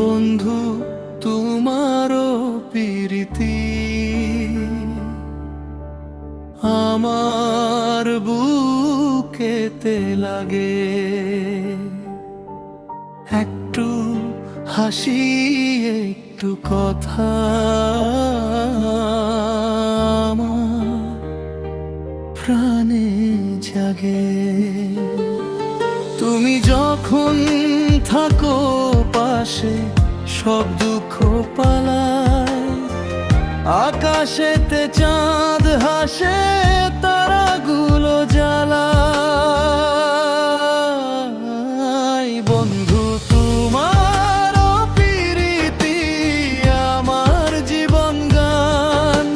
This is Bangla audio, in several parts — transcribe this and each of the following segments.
বন্ধু তোমারও প্রীতি আমার বুকেতে লাগে। একটু হাসি একটু কথা আমার প্রাণে জাগে। তুমি যখন থাকো পাশে সব দুঃখ পালায়। আকাশেতে চাঁদ হাসে তারাগুলো জ্বালায়। বন্ধু তোমার প্রীতি আমার জীবন গান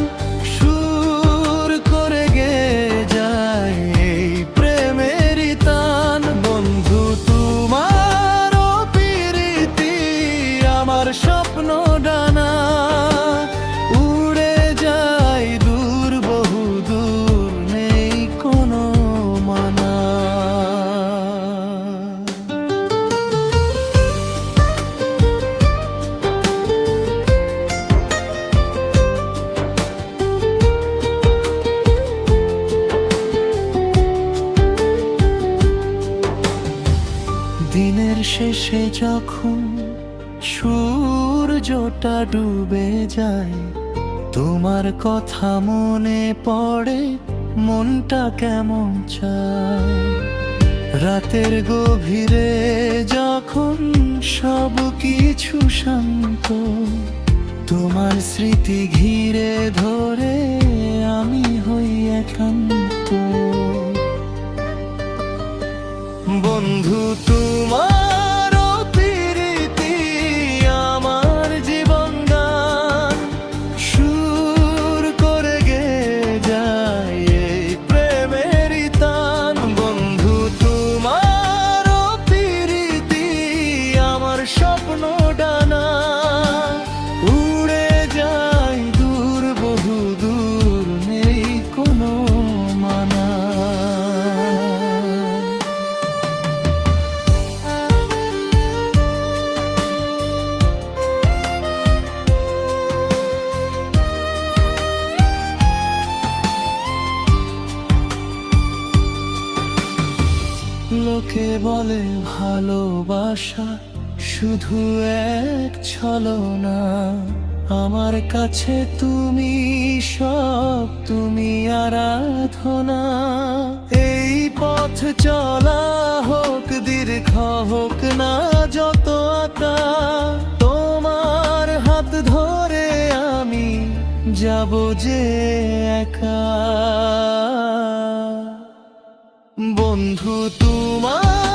সুর করে গেয়ে যায় এই প্রেমেরই তান। বন্ধু তোমার প্রীতি আমার স্বপ্ন ডানা উড়ে যায় দূর বহু দূর নেই কোনো মানা। দিনের শেষে যখন সূর্যটা ডুবে যায় তোমার কথা মনে পড়ে মনটা কেমন চায়। রাতের গভীরে যখন সব কিছু শান্ত তোমার স্মৃতি ঘিরে ধরে আমি হই একান্ত। বন্ধু তোমার প্রীতি আমার জীবন গান সুর করে গেয়ে যায় এই প্রেমেরই তান। বন্ধু তোমার প্রীতি আমার স্বপ্ন ডানা উড়ে যায় দূর বহু দূর নেই কোনো মানা। লোকে বলে ভালোবাসা শুধু এক ছলনা। আমার কাছে তুমি সব, তুমি আরাধনা। এই পথ চলা হোক দীর্ঘ হোক না যত আঁকা, তোমার হাত ধরে আমি যাব যে একা। বন্ধু তোমার